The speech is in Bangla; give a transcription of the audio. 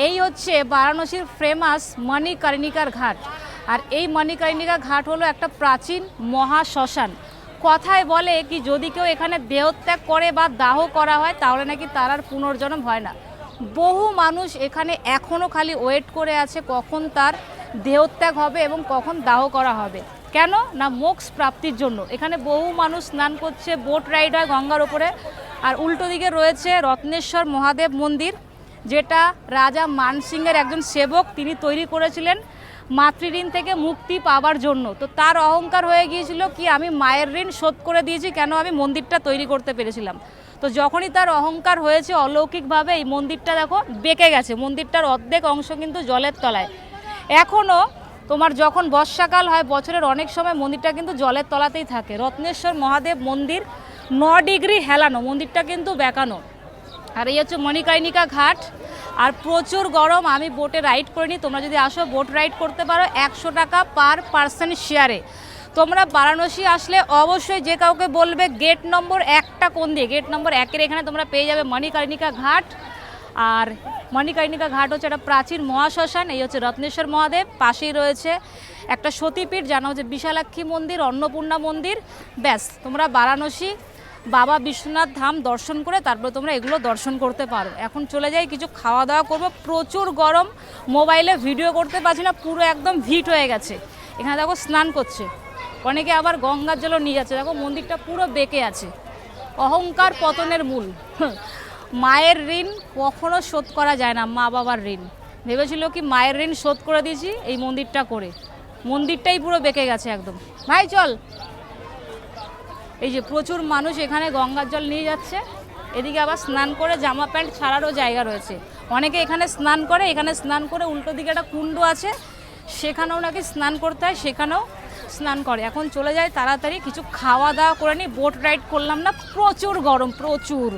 এই হচ্ছে বারাণসীর ফেমাস মণিকর্ণিকার ঘাট। আর এই মণিকর্ণিকা ঘাট হলো একটা প্রাচীন মহা শ্মশান। কথায় বলে কি যদি কেউ এখানে দেহত্যাগ করে বা দাহ করা হয় তাহলে নাকি তার আর পুনর্জন্ম হয় না। বহু মানুষ এখানে এখনও খালি ওয়েট করে আছে কখন তার দেহত্যাগ হবে এবং কখন দাহ করা হবে। কেন না মোক্ষ প্রাপ্তির জন্য এখানে বহু মানুষ স্নান করছে, বোট রাইড হয় গঙ্গার ওপরে। আর উল্টো দিকে রয়েছে রত্নেশ্বর মহাদেব মন্দির, যেটা রাজা মানসিংহের একজন সেবক তিনি তৈরি করেছিলেন মাতৃঋণ থেকে মুক্তি পাওয়ার জন্য। তো তার অহংকার হয়ে গিয়েছিল কি আমি মায়ের ঋণ শোধ করে দিয়েছি, কেন আমি মন্দিরটা তৈরি করতে পেরেছিলাম। তো যখনই তার অহংকার হয়েছে অলৌকিকভাবে এই মন্দিরটা দেখো বেঁকে গেছে। মন্দিরটার অর্ধেক অংশ কিন্তু জলের তলায়। এখনও তোমার যখন বর্ষাকাল হয় বছরের অনেক সময় মন্দিরটা কিন্তু জলের তলাতেই থাকে। রত্নেশ্বর মহাদেব মন্দির 9 ডিগ্রি হেলানো, মন্দিরটা কিন্তু বেঁকানো। আর এই হচ্ছে মণিকর্ণিকা ঘাট। আর প্রচুর গরম, আমি বোটে রাইড করিনি, তোমরা যদি আসো বোট রাইড করতে পারো 100 টাকা পার পার্সন শেয়ারে। তোমরা বারাণসী আসলে অবশ্যই যে কাউকে বলবে গেট নম্বর 1টা কোন দিয়ে, গেট নম্বর 1-এর এখানে তোমরা পেয়ে যাবে মণিকর্ণিকা ঘাট। আর মণিকর্ণিকা ঘাট হচ্ছে একটা প্রাচীন মহাশ্মশান। এই হচ্ছে রত্নেশ্বর মহাদেব, পাশেই রয়েছে একটা সতীপীঠ, জানা হচ্ছে বিশালাক্ষী মন্দির, অন্নপূর্ণা মন্দির। ব্যাস তোমরা বারাণসী বাবা বিশ্বনাথ ধাম দর্শন করে তারপরে তোমরা এগুলো দর্শন করতে পারো। এখন চলে যাই, কিছু খাওয়া দাওয়া করবো। প্রচুর গরম, মোবাইলে ভিডিও করতে পারছি না, পুরো একদম হিট হয়ে গেছে। এখানে দেখো স্নান করছে অনেকে, আবার গঙ্গার জলও নিয়ে যাচ্ছে। দেখো মন্দিরটা পুরো বেঁকে আছে। অহংকার পতনের মূল। মায়ের ঋণ কখনো শোধ করা যায় না, মা বাবার ঋণ। ভেবেছিল কি মায়ের ঋণ শোধ করে দিয়েছি এই মন্দিরটা করে, মন্দিরটাই পুরো বেঁকে গেছে একদম। ভাই চল। এই যে প্রচুর মানুষ এখানে গঙ্গার জল নিয়ে যাচ্ছে। এদিকে আবার স্নান করে জামা প্যান্ট ছাড়ারও জায়গা রয়েছে। অনেকে এখানে স্নান করে, এখানে স্নান করে উল্টো দিকে একটা কুণ্ড আছে, সেখানেও নাকি স্নান করতে হয়, সেখানেও স্নান করে। এখন চলে যায় তাড়াতাড়ি কিছু খাওয়া দাওয়া করে নিই, বোট রাইড করলাম না, প্রচুর গরম প্রচুর।